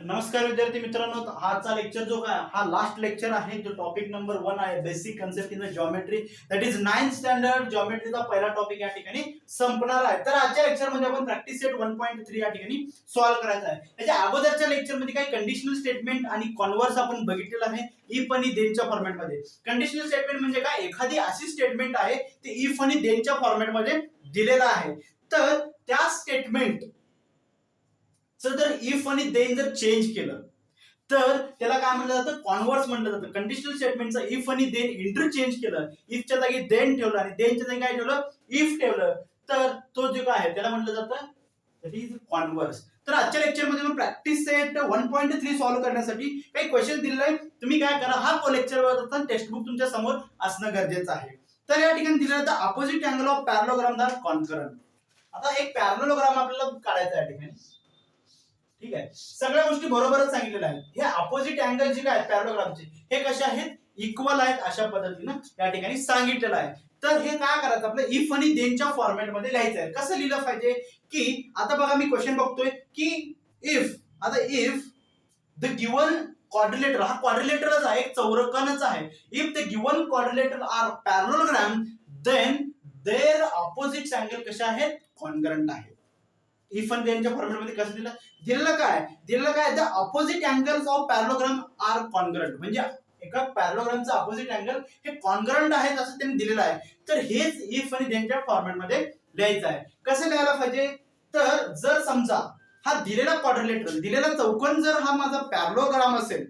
नमस्कार विद्यार्थी मित्रांनो, हाचा लेक्चर जो काय हा लास्ट लेक्चर आहे, जो टॉपिक नंबर 1 आहे, basic concept in the geometry, that is 9th standard जॉमेट्रीचा पहिला टॉपिक या ठिकाणी संपणार आहे. तर आजच्या लेक्चर मध्ये आपण प्रॅक्टिस सेट 1.3 या ठिकाणी सॉल्व्ह करायचा आहे. त्याच्या अगोदरच्या लेक्चर मध्ये काही कंडिशनल स्टेटमेंट आणि कॉन्व्हर्स आपण बघितलेलं आहे इफ आणि देनच्या फॉर्मॅट मध्ये. कंडिशनल स्टेटमेंट म्हणजे काय, एखादी अशी स्टेटमेंट आहे ते इफ आणि देनच्या फॉर्मॅट मध्ये दिलेला आहे. तर त्या स्टेटमेंट जर इफ आणि देन जर चेंज केलं तर त्याला काय म्हटलं जातं, कॉन्व्हर्स म्हटलं जातं. कंडिशनल स्टेटमेंटचा इफ आणि देन इंटरचेंज केलं, इफच्या जागी देन ठेवलं आणि देनच्या जागी काय ठेवलं, इफ ठेवलं, तर तो जो काय आहे त्याला म्हटलं जातं दॅट इज कॉन्व्हर्स. तर आजच्या लेक्चर मध्ये आपण प्रॅक्टिस सेट 1.3 सॉल्व्ह करण्यासाठी काही क्वेश्चन दिलेले आहे. तुम्ही काय करा, हा लेक्चर वर टेक्स्टबुक तुमच्या समोर असणं गरजेचं आहे. तर या ठिकाणी दिलेलं आहे opposite angle of parallelogram the concurrent. आता एक पॅरलोग्राम आपल्याला काढायचा आहे या ठिकाणी, ठीक आहे. सगळ्या गोष्टी बरोबरच सांगितलेल्या आहेत. हे अपोजिट अँगल जे काय पॅरलोग्रामचे हे कसे आहेत, इक्वल आहेत अशा पद्धतीनं या ठिकाणी सांगितलेलं आहे. तर हे काय करायचं, आपलं इफ आणि देनच्या फॉर्मॅट मध्ये लिहायचं आहे. कसं लिहिलं पाहिजे की आता बघा मी क्वेश्चन बघतोय की इफ, आता इफ द गिवन क्वाड्रिलेटर, हा क्वाड्रिलेटरच आहे, एक चौरकणच आहे. If the given quadrilateral are parallelogram then their opposite angle कशा आहेत, कॉन्करंट आहेत. इफ आणि देनच्या फॉर्मॅट मध्ये कसं दिलं, दिलेलं काय the opposite angles of parallelogram are congruent, म्हणजे एका पॅरलोग्रामचा ऑपोजिट अँगल हे कॉन्ग्रंट आहेत असं त्यांनी दिलेलं आहे. तर हेच इफ आणि देनच्या फॉर्मॅट मध्ये लिहायचं आहे. कसं लिहायला पाहिजे, तर जर समजा हा दिलेला क्वाड्रिलेटर, दिलेला चौकोन जर हा माझा पॅरलोग्राम असेल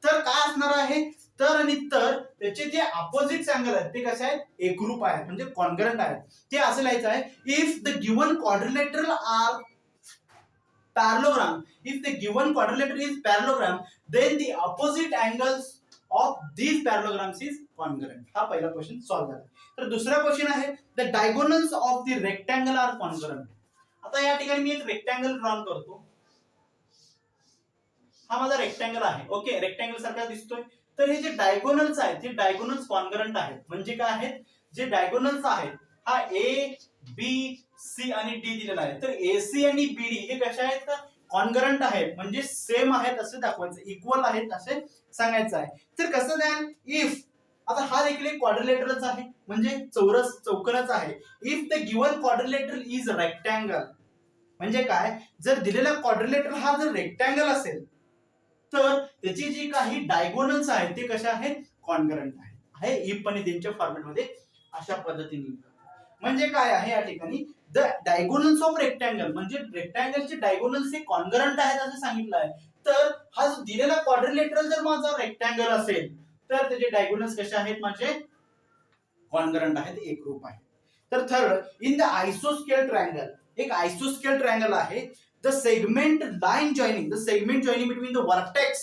तर काय असणार आहे, तर आणि तर त्याचे जे ऑपोजिट अँगल आहेत ते कसे आहेत, एकरूप आहेत, म्हणजे कॉन्ग्रंट आहेत. ते असं लिहायचं आहे, if the given quadrilateral are parallelogram, if the given quadrilateral is parallelogram then the opposite angles of these parallelograms is congruent. हा पहिला क्वेश्चन सॉल्व्ह झाला. तर दुसरा क्वेश्चन आहे the diagonals of the rectangle are congruent. आता या ठिकाणी मी एक रेक्टँगल ड्रॉ करतो. हा माझा रेक्टँगल आहे, ओके, रेक्टँगल सारखा दिसतोय. तर हे जे डायगोनल्स आहेत ते डायगोनल्स कॉन्ग्रंट आहेत. म्हणजे काय आहेत, जे डायगोनल्स आहेत, हा ए बी सी आणि डी दिलेला आहे. तर एसी आणि बीडी हे कशा आहेत, का कॉन्ग्रंट आहेत, म्हणजे सेम आहेत असं दाखवायचं, इक्वल आहेत असे सांगायचं आहे. तर कसं द्याल, इफ, आता हा देखील एक क्वाड्रिलेटरच आहे, म्हणजे चौकोनच आहे. If the given quadrilateral is rectangle, म्हणजे काय, जर दिलेला क्वाड्रिलेटर हा जर रेक्टँगल असेल तर त्याची जी काही डायगोनल्स आहेत ते कशा आहेत, कॉन्ग्रंट आहेत. आहे इफ आणि देनच्या फॉर्मॅट मध्ये अशा पद्धतीने. म्हणजे काय आहे या ठिकाणी, द डायगोनल्स ऑफ रेक्टँगल, म्हणजे रेक्टँगलचे डायगोनल्स हे कॉन्ग्रंट आहेत असं सांगितलं आहे. तर हा जो दिलेला क्वाड्रिलेटरल जर माझा रेक्टँगल असेल तर त्याचे डायगोनल्स कसे आहेत, माझे कॉन्ग्रंट आहेत, एकरूप आहेत. तर थर्ड, इन द आयसोस्केल ट्रायंगल, एक आयसोस्केल ट्रायंगल आहे, the segment line joining, the segment joining between the vertex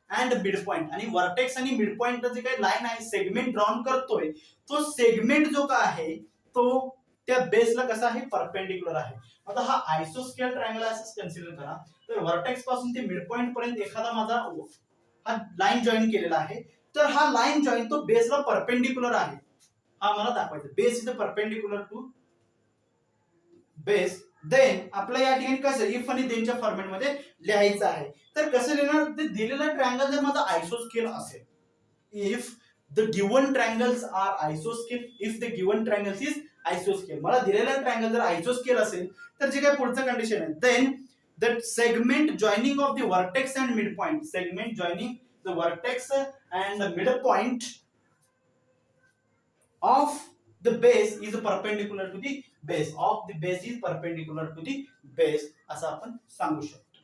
and mid point, आणि वर्टेक्स आणि मिड पॉइंट जे काही लाईन आहे, सेगमेंट ड्रॉन करतोय, तो सेगमेंट जो काय आहे तो त्या बेसला कसा आहे, परपेंडिक्युलर आहे. आता हा आयसोस्केल ट्रायंगल असं कन्सिडर करा. तर वर्टेक्स पासून ते मिड पॉइंट पर्यंत एखादा माझा हा लाईन जॉईन केलेला आहे. तर हा लाईन जॉईन तो बेसला परपेंडिक्युलर आहे, हा मला दाखवायचा. Base is perpendicular to base. Then आपल्या या ठिकाणी कसं इफ आणि देनच्या फॉर्मॅट मध्ये लिहायचं आहे. तर कसं लिहिणार, ते दिलेला ट्रायंगल जर माझा आयसोस्केल असेल, if the given triangles R आयसोस्केल, if the given triangles is आयसोस्केल, मला दिलेला ट्रायंगल जर आयसोस्केल असेल तर जे काय पुढचं कंडिशन आहे, then the segment joining of the vertex and mid point, segment joining the vertex and the mid point of the base is perpendicular to the base, of the base is perpendicular to the base असं आपण सांगू शकतो.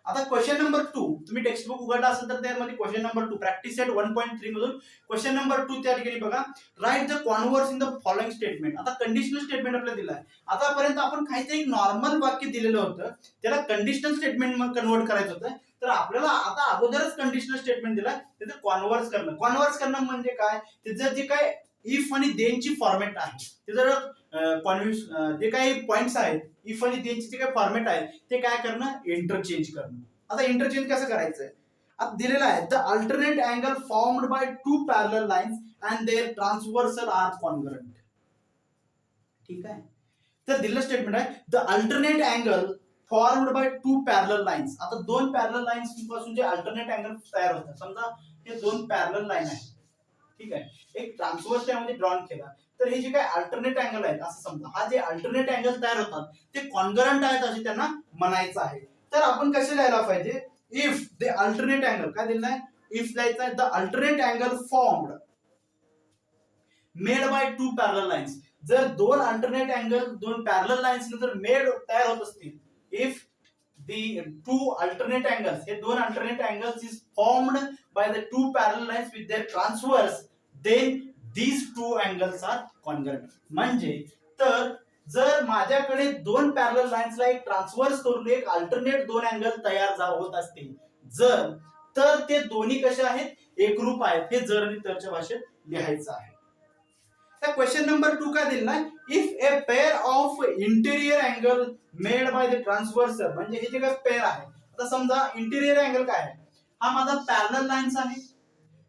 आता question number 2, तुम्ही text book उघडला असेल तर त्यामध्ये क्वेश्चन नंबर 2 प्रॅक्टिस सेट 1.3 मधून क्वेश्चन नंबर 2 त्या ठिकाणी बघा, write the converse in the following statement. आता कंडिशनल स्टेटमेंट आपल्याला दिलं आहे. आतापर्यंत आपण काहीतरी नॉर्मल वाक्य दिलेलं होतं, त्याला कंडिशनल स्टेटमेंट मग कन्वर्ट करायचं होतं. तर आपल्याला आता अगोदरच कंडिशनल स्टेटमेंट दिला, त्याचं कॉन्व्हर्स करणं म्हणजे काय, त्याचं जे काय इफ आणि देनची फॉर्मॅट आहे, ते जर जे काही पॉइंट्स आहेत इफ आणि देनची जे काही फॉर्मॅट आहे ते काय करणं, इंटरचेंज करणं. आता इंटरचेंज कसं करायचंय, आता दिलेलं आहे, the alternate angle formed by two parallel lines and their transversal are congruent. ठीक आहे. तर दिलेलं स्टेटमेंट आहे, the alternate angle formed by two parallel lines. आता दोन पॅरलल लाईन्स पासून जे अल्टरनेट अँगल तयार होतात, समजा हे दोन पॅरलल लाईन आहे, ठीक आहे, एक ट्रान्सव्हर्स त्यामध्ये ड्रॉन केला, तर हे जे काय अल्टरनेट अँगल आहेत असं समजा, हा जे अल्टरनेट अँगल तयार होतात ते कॉन्ग्रंट आहेत असे त्यांना म्हणायचं आहे. तर आपण कसे लिहायला पाहिजे, इफ द अल्टरनेट अँगल, काय दिलं आहे, इफ लिहायचं आहे the alternate angle formed made by two parallel lines. जर दोन अल्टरनेट अँगल दोन पॅरलल लाईन्स जर मेड तयार होत असतील, if the two alternate angles, हे दोन alternate angles is formed by the two parallel lines with their transverse, then these two angles are congruent. म्हणजे तर जर माझ्याकडे दोन पॅरलल लाईन्सला एक ट्रान्सव्हर्स करून एक अल्टरनेट दोन अँगल तयार होत असतील, जर तर ते दोन्ही कसे आहेत, एकरूप आहेत. हे जर आणि तरच्या भाषेत लिहायचं आहे. तर क्वेश्चन नंबर 2 काय दिलेला आहे, if a pair of interior angle made by the transversal, म्हणजे हे जे काय पेअर आहे, आता समजा इंटेरियर अँगल काय आहे, हा माझा पॅरलल लाईन्स आहे,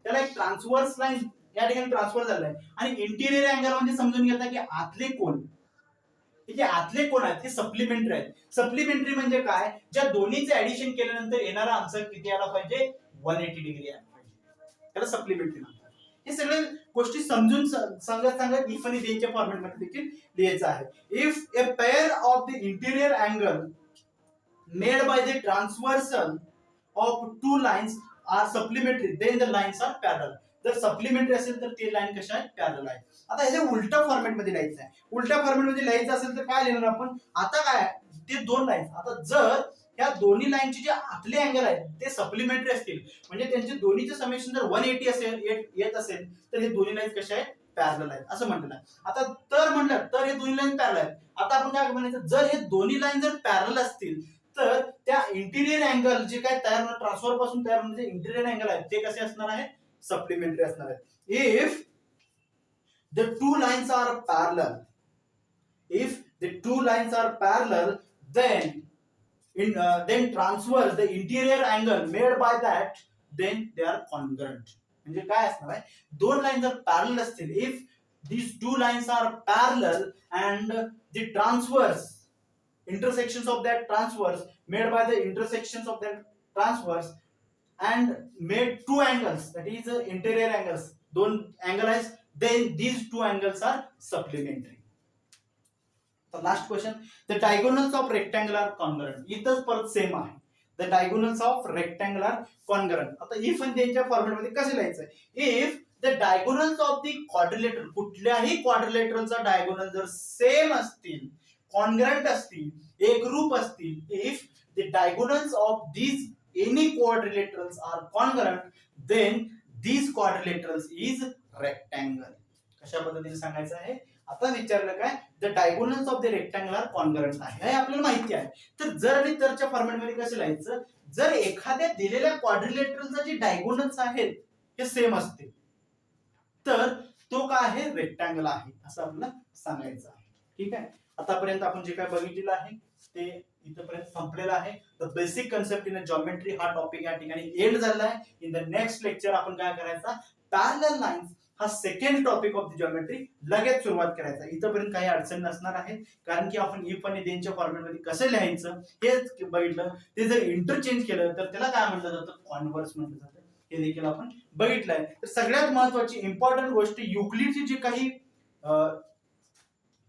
त्याला एक ट्रान्सव्हर्स लाईन या ठिकाणी ट्रान्सफर झालाय, आणि इंटेरियर अँगल म्हणजे समजून घेता की आतले कोन, हे जे आतले कोन आहेत हे सप्लिमेंटरी आहेत. सप्लिमेंटरी म्हणजे काय, ज्या दोन्हीचे ऍडिशन केल्यानंतर येणारा आन्सर किती आला पाहिजे, 180 डिग्री आला पाहिजे, त्याला सप्लिमेंटरी म्हणतात. हे सगळे गोष्टी समजून सांगत इफ आणि देनच्या फॉर्मॅट मध्ये देखील लिहायचं आहे. If a pair of the interior angle made by the transversal of two lines are supplementary, then the lines are parallel. जर सप्लिमेंटरी असेल तर ते लाईन कशा आहेत, पॅरलल आहे. आता हे उलटा फॉर्मॅट मध्ये लिहायचं आहे. उलटा फॉर्मॅट मध्ये लिहायचं असेल तर काय लिहिणार आपण, आता काय ते दोन लाईन्स, आता जर या दोन्ही लाईनचे जे आतले अँगल आहेत ते सप्लिमेंटरी असतील, म्हणजे त्यांचे दोन्हीचे समेशन जर 180 असेल येत असेल, तर हे दोन्ही लाईन्स कशा आहेत, पॅरलल आहेत असं म्हटलं आहे. आता तर म्हटलं तर हे दोन्ही लाईन पॅरलल आहेत. आता आपण काय म्हणायचं, जर हे दोन्ही लाईन जर पॅरलल असतील तर त्या इंटिरियर अँगल जे काय तयार होणार ट्रान्सफर पासून तयार होणारे इंटिरियर अँगल आहेत ते कसे असणार आहेत, सप्लिमेंटरी असणार आहेत. If the two lines are parallel, if the two lines are parallel, then transverse the interior angle made by that, then they are congruent. म्हणजे काय असणार आहे, दोन लाईन जर पॅरलल असतील, if these two lines are parallel and the transverse intersections of that transverse made by the intersections of that transverse and made two angles, that is interior angles, दोन angle आहेत, then these two angles are supplementary. The last question, the diagonals of rectangle are congruent. इथंच परत same आहे, the diagonals of rectangle are congruent. आता if आणि त्यांच्या format मध्ये कसं लिहायचं आहे, if the diagonals of the quadrilateral, कुठल्याही quadrilateralचा डायगोनल जर सेम असतील, कॉन्ग्रंट असतील, एकरूप असतील, if the diagonals of these any quadrilaterals are congruent, then these quadrilaterals is rectangle. कशा पद्धतीने सांगायचं आहे, आता विचारलं काय, the diagonals of the rectangle are congruent आहे, हे आपल्याला माहिती आहे. तर जर आणि तरच्या फॉर्मॅट मध्ये कसं लिहायचं, जर एखाद्या दिलेल्या क्वाड्रिलेटरलचा जे डायगोनल्स आहेत हे सेम असतील तर तो काय आहे, रेक्टँगल आहे असं आपल्याला सांगायचं आहे. ठीक आहे, आतापर्यंत आपण जे काय बघितलेलं आहे ते इथपर्यंत संपलेलं आहे. The basic concept in geometry हा टॉपिक या ठिकाणी एंड झाला आहे. इन द नेक्स्ट लेक्चर आपण काय करायचा, पॅरलल लाईन्स हा second topic of the geometry लगेच सुरुवात करायचा. इथपर्यंत काही अडचण नसणार आहे, कारण की आपण इफ आणि देनच्या फॉर्मॅट मध्ये कसं लिहायचं हे बघितलं. ते जर इंटरचेंज केलं तर त्याला काय म्हटलं जातं, कॉन्व्हर्स म्हटलं जातं, हे देखील आपण बघितलंय. तर सगळ्यात महत्वाची इम्पॉर्टंट गोष्ट, युक्लिडची जे काही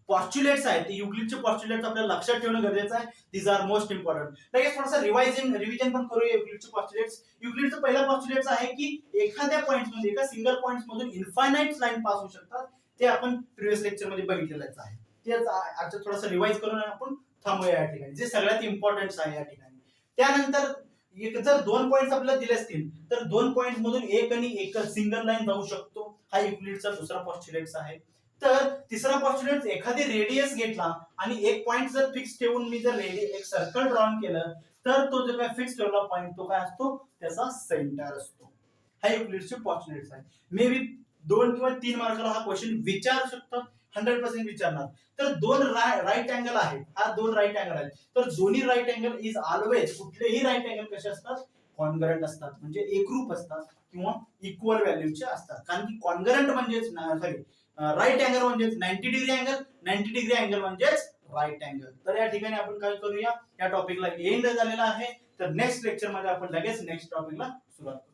पॉस्ट्युलेट्स आहेत ते युक्लिडचे पॉस्ट्युलेट्स आपल्याला लक्षात ठेवणं गरजेचं आहे. These are most important. लगेच थोडासा रिव्हिजन पण करूया युक्लिडचे पॉस्ट्युलेट्स. युक्लिडचा पहिला पॉस्ट्युलेट्स आहे की एखाद्या पॉइंट मध्ये, एका सिंगल पॉइंट मधून इन्फायनाइट लाईन पास होऊ शकतात. ते आपण प्रिव्हियस लेक्चर मध्ये बघितलेलंच आहे. ते आता थोडासा रिवाइज करून आपण थांबूया या ठिकाणी, जे सगळ्यात इम्पॉर्टंट आहे या ठिकाणी. त्यानंतर जर दोन पॉइंट्स आपल्याला दिले असतील तर दोन पॉइंट मधून एक आणि एक सिंगल लाईन जाऊ शकतो, हा युक्लिडचा दुसरा पॉस्ट्युलेट्स आहे. तर तिसरा पॉस्ट्युलेट, एखादी रेडियस घेतला आणि एक पॉइंट जर फिक्स ठेवून मी जर एक सर्कल ड्रॉन केलं तर तो जो काय फिक्स ठेवला पॉइंट तो काय असतो, त्याचा सेंटर असतो. हा युक्लिडचे पॉस्ट्युलेट्स आहे. मे बी 2 किंवा 3 मार्काला हा क्वेश्चन विचारू शकतात, 100% विचारणार. तर दोन राईट अँगल आहेत, हा दोन राईट अँगल आहेत, तर दोन्ही राईट अँगल इज ऑलवेज, कुठलेही राईट अँगल कसे असतात, कॉन्ग्रंट असतात, म्हणजे एकरूप असतात किंवा इक्वल व्हॅल्यूचे असतात. कारण की कॉन्ग्रंट म्हणजेच राईट अँगल म्हणजेच 90 डिग्री अँगल, 90 डिग्री अँगल म्हणजेच राईट अँगल. तर या ठिकाणी आपण काय करूया, या टॉपिकला एंड झालेला आहे. तर नेक्स्ट लेक्चर मध्ये आपण लगेच नेक्स्ट टॉपिकला सुरुवात करू.